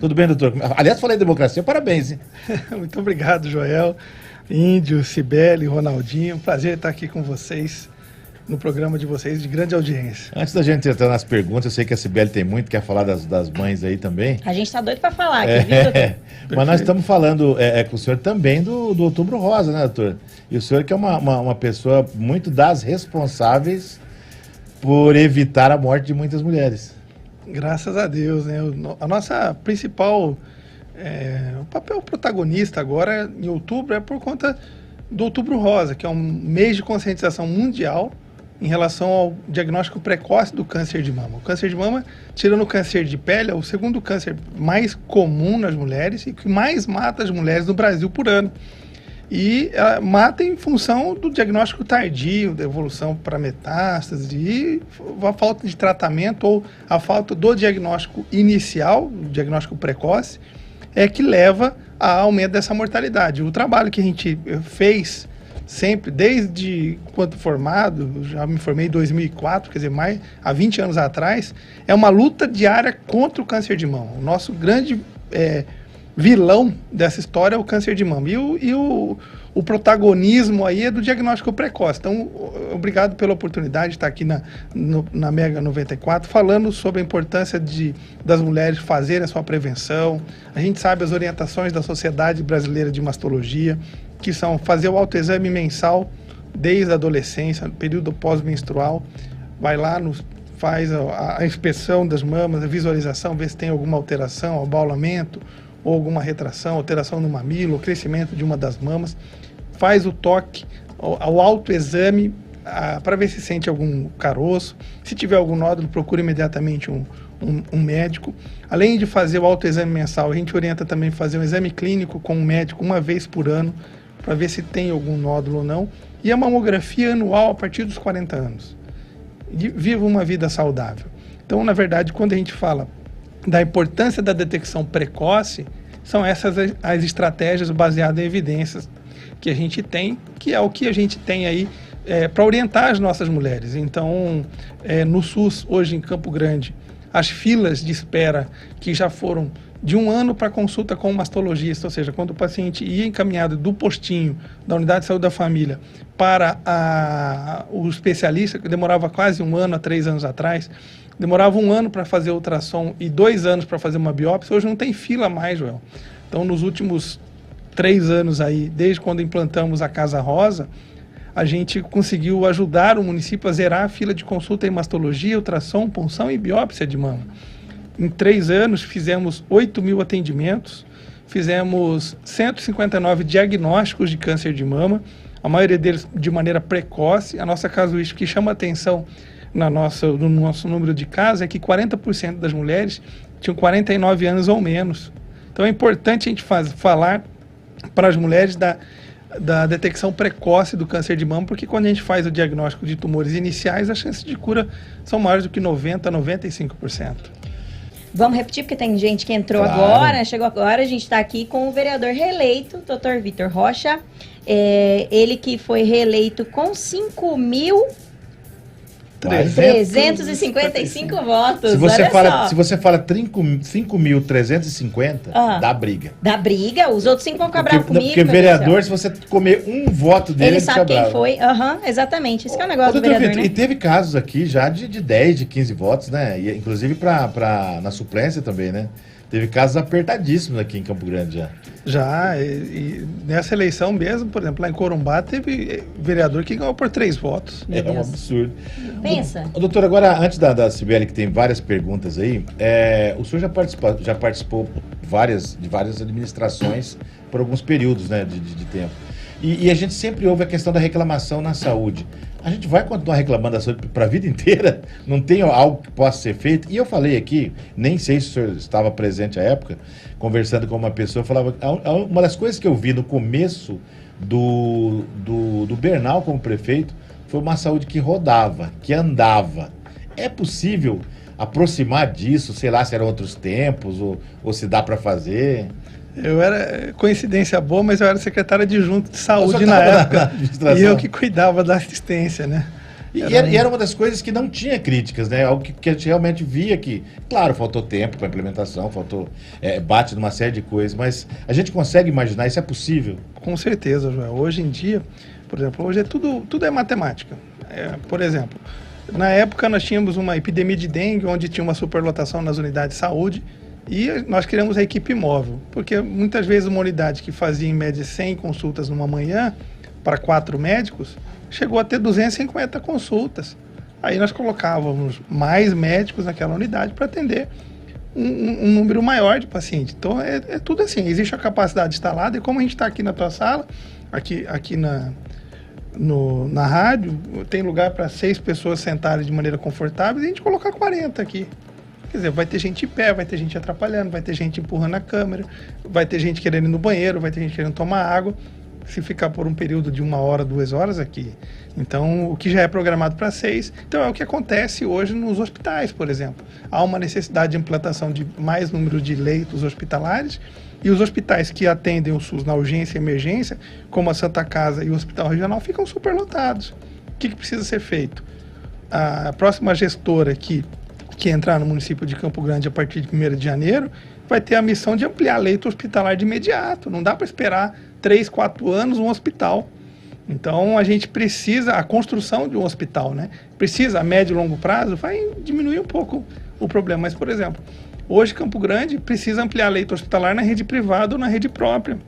Tudo bem, doutor? Aliás, falei democracia, parabéns, hein? Muito obrigado, Joel, Índio, Cibele, Ronaldinho. Prazer estar aqui com vocês no programa de vocês, de grande audiência. Antes da gente entrar nas perguntas, eu sei que a Cibele tem muito, quer falar das mães aí também. A gente tá doido para falar aqui, viu, doutor? Mas nós estamos falando com o senhor também do Outubro Rosa, né, doutor? E o senhor que é uma pessoa muito das responsáveis por evitar a morte de muitas mulheres. Graças a Deus, né? A nossa principal, o papel protagonista agora, em outubro, é por conta do Outubro Rosa, que é um mês de conscientização mundial em relação ao diagnóstico precoce do câncer de mama. O câncer de mama, tirando o câncer de pele, é o segundo câncer mais comum nas mulheres e que mais mata as mulheres no Brasil por ano. E mata em função do diagnóstico tardio, da evolução para metástase e a falta de tratamento ou a falta do diagnóstico inicial, o diagnóstico precoce, é que leva a aumento dessa mortalidade. O trabalho que a gente fez sempre, desde quando formado, já me formei em 2004, quer dizer, há 20 anos atrás, é uma luta diária contra o câncer de mama. O nosso grande vilão dessa história é o câncer de mama. E o protagonismo aí é do diagnóstico precoce. Então, obrigado pela oportunidade de estar aqui na Mega 94, falando sobre a importância das mulheres fazerem a sua prevenção. A gente sabe as orientações da Sociedade Brasileira de Mastologia, que são fazer o autoexame mensal desde a adolescência, período pós-menstrual, vai lá, faz a inspeção das mamas, a visualização, ver se tem alguma alteração, abaulamento, ou alguma retração, alteração no mamilo, crescimento de uma das mamas, faz o toque, o autoexame para ver se sente algum caroço. Se tiver algum nódulo, procure imediatamente um médico. Além de fazer o autoexame mensal, a gente orienta também fazer um exame clínico com um médico uma vez por ano, para ver se tem algum nódulo ou não. E a mamografia anual a partir dos 40 anos. Viva uma vida saudável. Então, na verdade, quando a gente fala da importância da detecção precoce, são essas as estratégias baseadas em evidências que a gente tem, que é o que a gente tem aí para orientar as nossas mulheres. Então, no SUS, hoje em Campo Grande, as filas de espera que já foram de 1 ano para consulta com o mastologista, ou seja, quando o paciente ia encaminhado do postinho da unidade de saúde da família para o especialista, que demorava quase 1 ano, há 3 anos atrás, demorava 1 ano para fazer ultrassom e 2 anos para fazer uma biópsia, hoje não tem fila mais, Joel. Então, nos últimos 3 anos aí, desde quando implantamos a Casa Rosa, a gente conseguiu ajudar o município a zerar a fila de consulta em mastologia, ultrassom, punção e biópsia de mama. Em 3 anos, fizemos 8.000 atendimentos, fizemos 159 diagnósticos de câncer de mama, a maioria deles de maneira precoce. A nossa casuística que chama atenção no nosso número de casos é que 40% das mulheres tinham 49 anos ou menos. Então é importante a gente falar para as mulheres da detecção precoce do câncer de mama, porque quando a gente faz o diagnóstico de tumores iniciais, as chances de cura são maiores do que 90% a 95%. Vamos repetir, porque tem gente que entrou Claro. agora, chegou agora. A gente está aqui com o vereador reeleito, Dr. Vitor Rocha. Ele que foi reeleito com 5.355 votos. Se você olha fala, só. se você fala 5.350, dá briga. Da briga, os outros 5 vão ficar bravos comigo. Porque meu vereador, Deus do se você comer um voto dele, ele sabe quem bravo. foi. Exatamente. Isso que é o negócio do Doutor vereador, Vitor, né? e teve casos aqui já de 10, de 15 votos, né? E, inclusive na suplência também, né? Teve casos apertadíssimos aqui em Campo Grande já. Já, e nessa eleição mesmo, por exemplo, lá em Corumbá, teve vereador que ganhou por 3 votos. É um absurdo. Pensa. Doutor, agora, antes da Cibele, que tem várias perguntas aí, o senhor já participou de várias administrações por alguns períodos, né, de tempo. E a gente sempre ouve a questão da reclamação na saúde. A gente vai continuar reclamando da saúde para a vida inteira? Não tem algo que possa ser feito? E eu falei aqui, nem sei se o senhor estava presente à época, conversando com uma pessoa, falava, uma das coisas que eu vi no começo do Bernal como prefeito foi uma saúde que rodava, que andava. É possível aproximar disso? Sei lá se eram outros tempos ou se dá para fazer? Eu era, coincidência boa, mas eu era secretário adjunto de saúde na tava época. administração. E eu que cuidava da assistência, né? E era uma das coisas que não tinha críticas, né? Algo que a gente realmente via que, claro, faltou tempo para implementação, faltou bate numa série de coisas, mas a gente consegue imaginar, isso é possível? Com certeza, Joel. Hoje em dia, por exemplo, hoje tudo é matemática. Por exemplo, na época nós tínhamos uma epidemia de dengue, onde tinha uma superlotação nas unidades de saúde, e nós criamos a equipe móvel, porque muitas vezes uma unidade que fazia em média 100 consultas numa manhã, para 4 médicos, chegou a ter 250 consultas. Aí nós colocávamos mais médicos naquela unidade para atender um número maior de pacientes. Então é tudo assim, existe a capacidade instalada, e como a gente está aqui na tua sala, aqui na rádio, tem lugar para 6 pessoas sentarem de maneira confortável, e a gente colocar 40 aqui. Quer dizer, vai ter gente em pé, vai ter gente atrapalhando, vai ter gente empurrando a câmera, vai ter gente querendo ir no banheiro, vai ter gente querendo tomar água, se ficar por um período de 1 hora, 2 horas aqui. Então, o que já é programado para 6, então é o que acontece hoje nos hospitais, por exemplo. Há uma necessidade de implantação de mais número de leitos hospitalares, e os hospitais que atendem o SUS na urgência e emergência, como a Santa Casa e o Hospital Regional, ficam superlotados. O que precisa ser feito? A próxima gestora que entrar no município de Campo Grande a partir de 1º de janeiro, vai ter a missão de ampliar leito hospitalar de imediato. Não dá para esperar 3, 4 anos um hospital. Então, a gente precisa, a construção de um hospital, né? Precisa, a médio e longo prazo, vai diminuir um pouco o problema. Mas, por exemplo, hoje Campo Grande precisa ampliar leito hospitalar na rede privada ou na rede própria.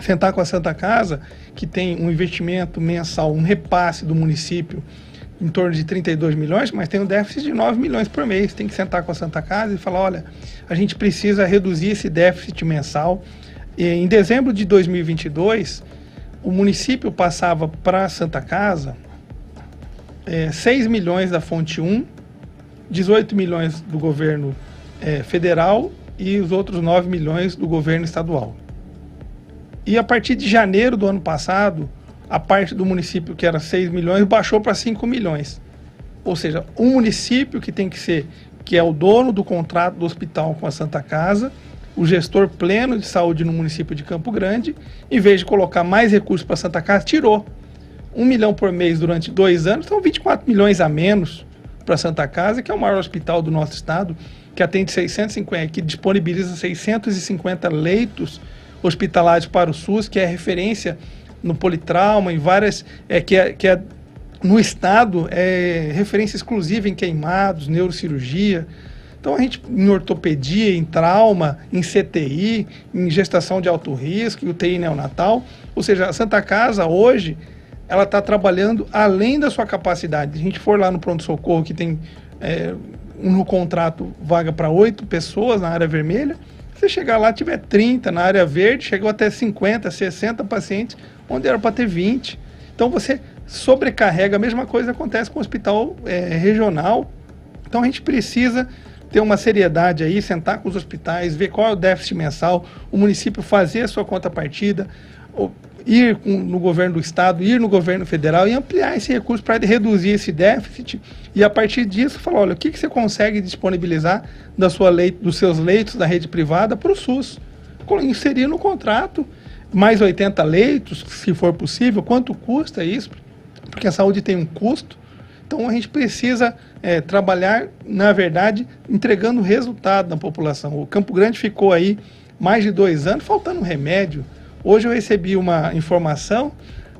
Sentar com a Santa Casa, que tem um investimento mensal, um repasse do município, em torno de 32 milhões, mas tem um déficit de 9 milhões por mês. Tem que sentar com a Santa Casa e falar, olha, a gente precisa reduzir esse déficit mensal. E em dezembro de 2022, o município passava para a Santa Casa 6 milhões da fonte 1, 18 milhões do governo federal e os outros 9 milhões do governo estadual. E a partir de janeiro do ano passado, a parte do município que era 6 milhões baixou para 5 milhões. Ou seja, um município que é o dono do contrato do hospital com a Santa Casa, o gestor pleno de saúde no município de Campo Grande, em vez de colocar mais recursos para a Santa Casa, tirou 1 milhão por mês durante 2 anos, então 24 milhões a menos para a Santa Casa, que é o maior hospital do nosso estado, que atende 650, que disponibiliza 650 leitos hospitalares para o SUS, que é referência no politrauma, em várias, no estado, é referência exclusiva em queimados, neurocirurgia. Então a gente, em ortopedia, em trauma, em CTI, em gestação de alto risco, em UTI neonatal, ou seja, a Santa Casa hoje, ela está trabalhando além da sua capacidade. Se a gente for lá no pronto-socorro, que tem no contrato vaga para 8 pessoas na área vermelha, você chegar lá, tiver 30, na área verde, chegou até 50, 60 pacientes, onde era para ter 20. Então você sobrecarrega, a mesma coisa acontece com o hospital regional. Então a gente precisa ter uma seriedade aí, sentar com os hospitais, ver qual é o déficit mensal, o município fazer a sua contrapartida, ir no governo do estado, ir no governo federal e ampliar esse recurso para reduzir esse déficit, e a partir disso falar, olha, o que você consegue disponibilizar dos seus leitos da rede privada para o SUS, inserir no contrato mais 80 leitos, se for possível. Quanto custa isso? Porque a saúde tem um custo. Então a gente precisa trabalhar, na verdade, entregando resultado na população. O Campo Grande ficou aí mais de 2 anos faltando remédio. Hoje eu recebi uma informação,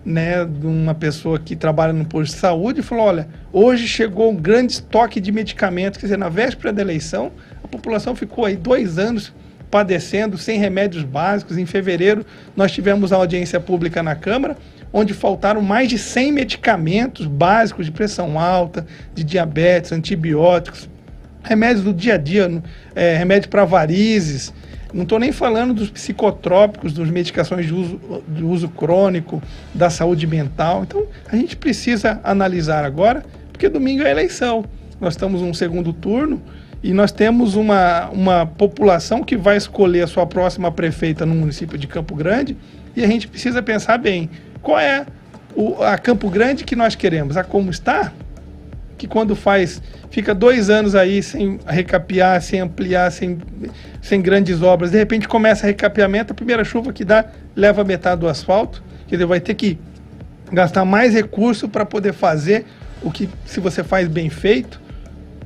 né, de uma pessoa que trabalha no posto de saúde e falou, olha, hoje chegou um grande estoque de medicamentos, quer dizer, na véspera da eleição, a população ficou aí 2 anos padecendo sem remédios básicos. Em fevereiro nós tivemos a audiência pública na Câmara, onde faltaram mais de 100 medicamentos básicos de pressão alta, de diabetes, antibióticos, remédios do dia a dia, remédio para varizes. Não estou nem falando dos psicotrópicos, das medicações de uso crônico, da saúde mental. Então, a gente precisa analisar agora, porque domingo é eleição. Nós estamos num segundo turno e nós temos uma população que vai escolher a sua próxima prefeita no município de Campo Grande, e a gente precisa pensar bem, qual é a Campo Grande que nós queremos? A como está? Que quando fica 2 anos aí sem recapear, sem ampliar, sem grandes obras, de repente começa recapeamento, a primeira chuva que dá leva metade do asfalto, quer dizer, vai ter que gastar mais recurso para poder fazer o que, se você faz bem feito,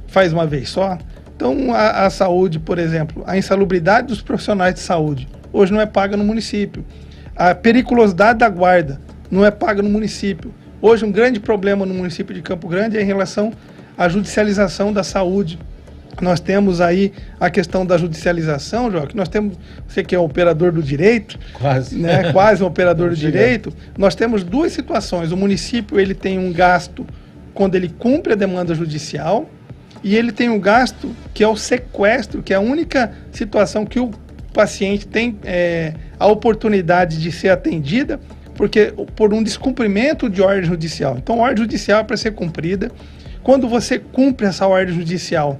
faz uma vez só. Então, a saúde, por exemplo, a insalubridade dos profissionais de saúde, hoje não é paga no município. A periculosidade da guarda não é paga no município. Hoje, um grande problema no município de Campo Grande é em relação à judicialização da saúde. Nós temos aí a questão da judicialização, João, que nós temos, você que é um operador do direito, Quase. né, quase um operador do direito, nós temos duas situações. O município ele tem um gasto quando ele cumpre a demanda judicial e ele tem um gasto que é o sequestro, que é a única situação que o paciente tem a oportunidade de ser atendida porque por um descumprimento de ordem judicial. Então, a ordem judicial é para ser cumprida. Quando você cumpre essa ordem judicial,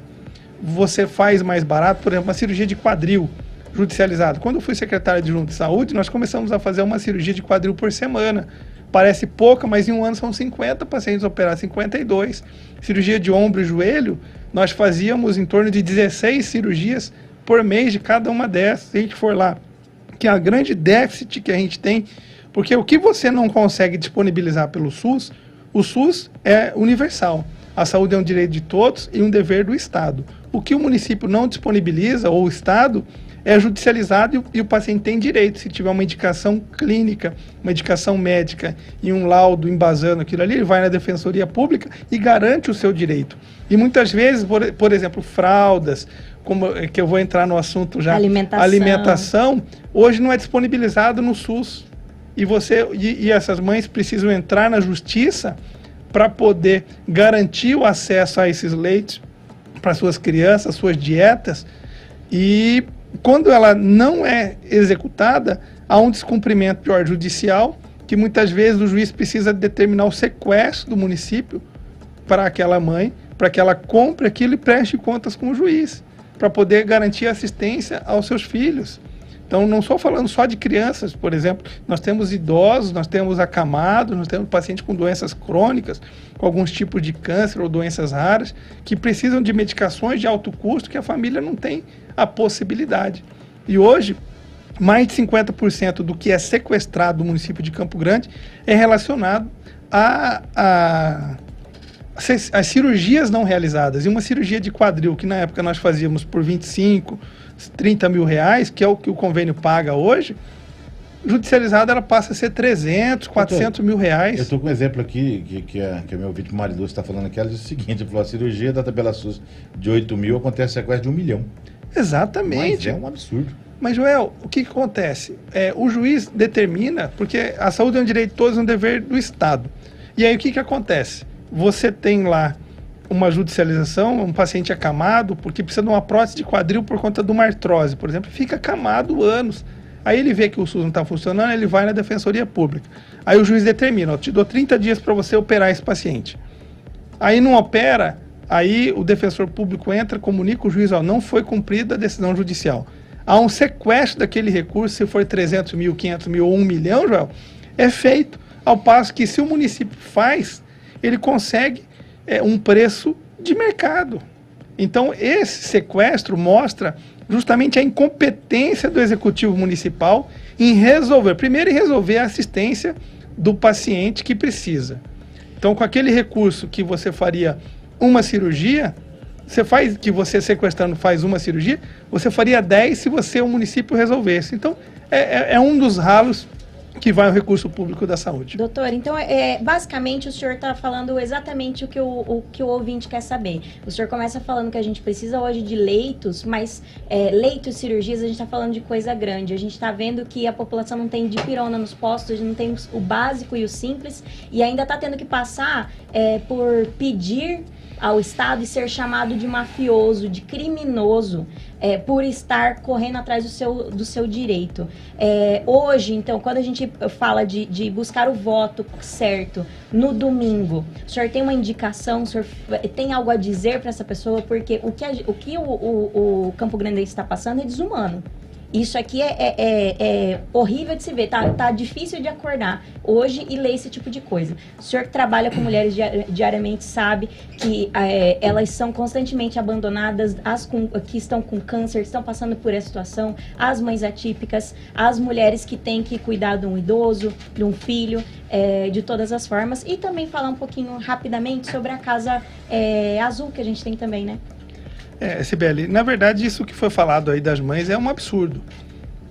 você faz mais barato, por exemplo, uma cirurgia de quadril judicializada. Quando eu fui secretário adjunto de saúde, nós começamos a fazer uma cirurgia de quadril por semana. Parece pouca, mas em um ano são 50 pacientes operados, 52. Cirurgia de ombro e joelho, nós fazíamos em torno de 16 cirurgias por mês de cada uma dessas, se a gente for lá. Que é a grande déficit que a gente tem, porque o que você não consegue disponibilizar pelo SUS, o SUS é universal. A saúde é um direito de todos e um dever do Estado. O que o município não disponibiliza, ou o Estado, é judicializado e o paciente tem direito. Se tiver uma indicação clínica, uma indicação médica e um laudo embasando aquilo ali, ele vai na Defensoria Pública e garante o seu direito. E muitas vezes, por exemplo, fraldas, como que eu vou entrar no assunto já, alimentação hoje não é disponibilizado no SUS. E essas mães precisam entrar na justiça para poder garantir o acesso a esses leitos para suas crianças, suas dietas, e quando ela não é executada, há um descumprimento de ordem judicial, que muitas vezes o juiz precisa determinar o sequestro do município para aquela mãe, para que ela compre aquilo e preste contas com o juiz, para poder garantir assistência aos seus filhos. Então, não estou falando só de crianças, por exemplo, nós temos idosos, nós temos acamados, nós temos pacientes com doenças crônicas, com alguns tipos de câncer ou doenças raras, que precisam de medicações de alto custo que a família não tem a possibilidade. E hoje, mais de 50% do que é sequestrado no município de Campo Grande é relacionado às cirurgias não realizadas. E uma cirurgia de quadril, que na época nós fazíamos por 25, 30 mil reais, que é o que o convênio paga hoje, judicializada ela passa a ser 300, 400 mil reais. Eu estou com um exemplo aqui, que a meu vídeo Maridoce está falando aqui, ela diz o seguinte, falou, a cirurgia da tabela SUS de 8 mil acontece a quase de 1 milhão. Exatamente. Mas é um absurdo. Mas, Joel, o que acontece? O juiz determina, porque a saúde é um direito de todos, é um dever do Estado. E aí o que acontece? Você tem lá uma judicialização, um paciente acamado, porque precisa de uma prótese de quadril por conta de uma artrose, por exemplo, fica acamado anos. Aí ele vê que o SUS não está funcionando, ele vai na Defensoria Pública. Aí o juiz determina, te dou 30 dias para você operar esse paciente. Aí não opera, aí o defensor público entra, comunica o juiz, não foi cumprida a decisão judicial. Há um sequestro daquele recurso, se for 300 mil, 500 mil ou 1 milhão, Joel, é feito, ao passo que se o município faz, ele consegue um preço de mercado. Então, esse sequestro mostra justamente a incompetência do Executivo Municipal em resolver a assistência do paciente que precisa. Então, com aquele recurso que você faria uma cirurgia, você sequestrando faz uma cirurgia, você faria 10 se o município resolvesse. Então, é um dos ralos que vai o recurso público da saúde. Doutor, então, basicamente, o senhor está falando exatamente o que o ouvinte quer saber. O senhor começa falando que a gente precisa hoje de leitos, mas leitos e cirurgias, a gente está falando de coisa grande. A gente está vendo que a população não tem dipirona nos postos, não tem o básico e o simples, e ainda está tendo que passar por pedir ao Estado e ser chamado de mafioso, de criminoso, por estar correndo atrás do seu direito. Hoje, então, quando a gente fala de buscar o voto certo no domingo, o senhor tem uma indicação, o senhor tem algo a dizer para essa pessoa? Porque o que o Campo Grande está passando é desumano. Isso aqui é horrível de se ver, tá difícil de acordar hoje e ler esse tipo de coisa. O senhor que trabalha com mulheres diariamente sabe que elas são constantemente abandonadas, que estão com câncer, estão passando por essa situação, as mães atípicas, as mulheres que têm que cuidar de um idoso, de um filho, de todas as formas. E também falar um pouquinho rapidamente sobre a Casa Azul que a gente tem também, né? Sibeli, na verdade isso que foi falado aí das mães é um absurdo.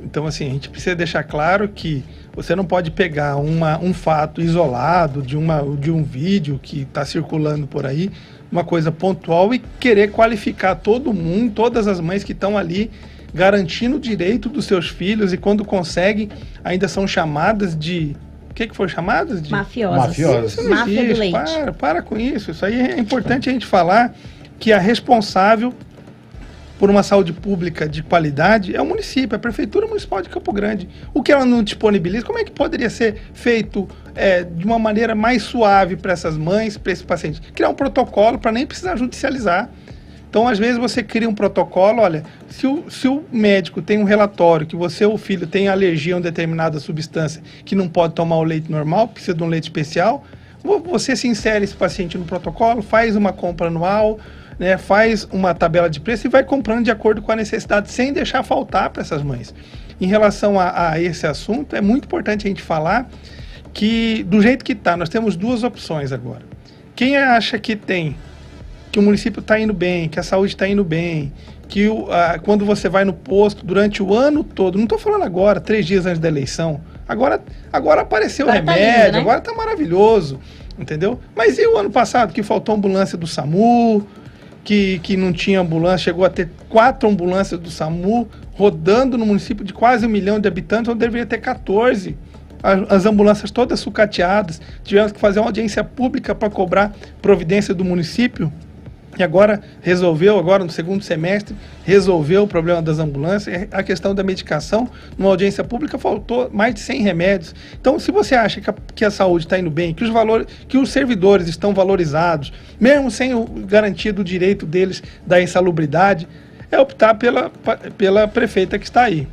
Então, assim, a gente precisa deixar claro que você não pode pegar um fato isolado de um vídeo que está circulando por aí, uma coisa pontual, e querer qualificar todo mundo, todas as mães que estão ali garantindo o direito dos seus filhos, e quando conseguem ainda são chamadas de... O que foram chamadas? De mafiosas. Isso não Máfia do existe. leite. Para com isso. Isso aí é importante a gente falar que a responsável por uma saúde pública de qualidade é o município, a Prefeitura Municipal de Campo Grande. O que ela não disponibiliza, como é que poderia ser feito de uma maneira mais suave para essas mães, para esses pacientes? Criar um protocolo para nem precisar judicializar. Então, às vezes, você cria um protocolo, olha, se o médico tem um relatório que você ou o filho tem alergia a uma determinada substância que não pode tomar o leite normal, precisa de um leite especial, você se insere esse paciente no protocolo, faz uma compra anual, né, faz uma tabela de preço e vai comprando de acordo com a necessidade, sem deixar faltar para essas mães. Em relação a esse assunto, é muito importante a gente falar que, do jeito que está, nós temos duas opções agora. Quem acha que o município está indo bem, que a saúde está indo bem, que quando você vai no posto durante o ano todo, não estou falando agora, 3 dias antes da eleição, agora apareceu o remédio, tá lindo, né? Agora está maravilhoso, entendeu? Mas e o ano passado, que faltou ambulância do SAMU, que não tinha ambulância, chegou a ter 4 ambulâncias do SAMU rodando no município de quase 1 milhão de habitantes, onde deveria ter 14. As ambulâncias todas sucateadas, tivemos que fazer uma audiência pública para cobrar providência do município, e agora no segundo semestre, resolveu o problema das ambulâncias. A questão da medicação, numa audiência pública, faltou mais de 100 remédios. Então, se você acha que a saúde está indo bem, que os servidores estão valorizados, mesmo sem o garantido direito deles da insalubridade, é optar pela prefeita que está aí.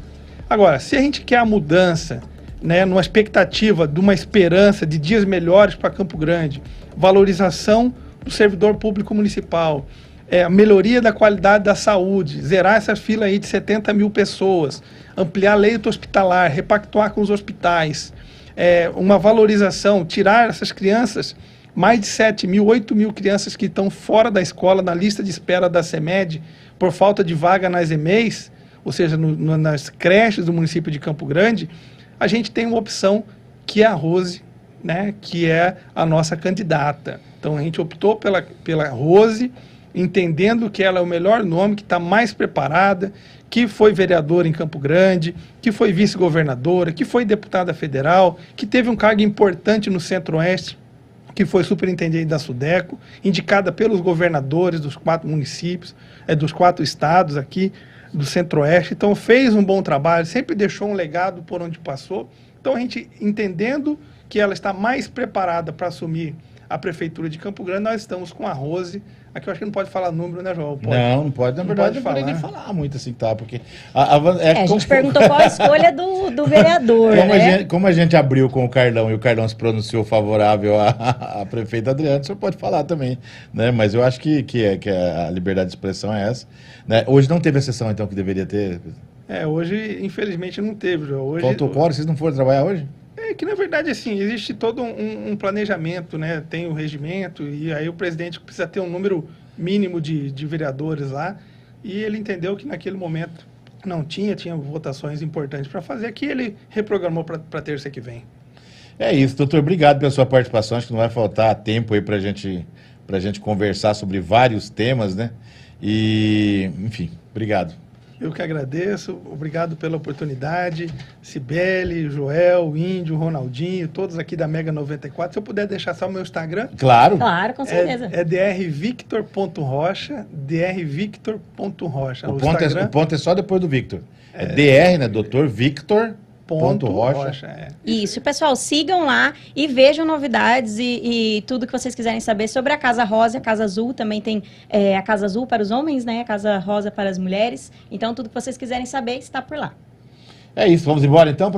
Agora, se a gente quer a mudança, né, numa expectativa de uma esperança de dias melhores para Campo Grande, valorização do servidor público municipal, a melhoria da qualidade da saúde, zerar essa fila aí de 70 mil pessoas, ampliar leito hospitalar, repactuar com os hospitais, uma valorização, tirar essas crianças, mais de 7 mil, 8 mil crianças que estão fora da escola, na lista de espera da CEMED, por falta de vaga nas EMEIs, ou seja, nas creches do município de Campo Grande, a gente tem uma opção que é a Rose, né, que é a nossa candidata. Então a gente optou pela Rose, entendendo que ela é o melhor nome, que está mais preparada, que foi vereadora em Campo Grande, que foi vice-governadora, que foi deputada federal, que teve um cargo importante no Centro-Oeste, que foi superintendente da SUDECO, indicada pelos governadores dos 4 municípios, dos 4 estados aqui do Centro-Oeste. Então fez um bom trabalho, sempre deixou um legado por onde passou. Então a gente, entendendo que ela está mais preparada para assumir a Prefeitura de Campo Grande, nós estamos com a Rose. Aqui eu acho que não pode falar número, né, João? Não pode. Na verdade, não pode nem falar muito assim, tá? Porque a gente perguntou qual a escolha do vereador, né? Como a gente abriu com o Carlão e o Carlão se pronunciou favorável à prefeita Adriana, o senhor pode falar também, né? Mas eu acho que a liberdade de expressão é essa, né? Hoje não teve a sessão, então, que deveria ter? Hoje, infelizmente, não teve, João. Faltou quórum? Vocês não foram trabalhar hoje? Que, na verdade, assim, existe todo um planejamento, né? Tem o regimento, e aí o presidente precisa ter um número mínimo de vereadores lá, e ele entendeu que naquele momento não tinha votações importantes para fazer, que ele reprogramou para terça que vem. É isso, doutor, obrigado pela sua participação, acho que não vai faltar tempo aí para gente conversar sobre vários temas, né? E, enfim, obrigado. Eu que agradeço, obrigado pela oportunidade, Cibele, Joel, Índio, Ronaldinho, todos aqui da Mega 94. Se eu puder deixar só o meu Instagram. Claro. Claro, com certeza. É drvictor.rocha, drvictor.rocha. O ponto é só depois do Victor. É DR, né? Doutor Victor. Rocha. Isso, pessoal, sigam lá e vejam novidades e tudo que vocês quiserem saber sobre a Casa Rosa e a Casa Azul. Também tem a Casa Azul para os homens, né? A Casa Rosa para as mulheres. Então, tudo que vocês quiserem saber está por lá. É isso, vamos embora então.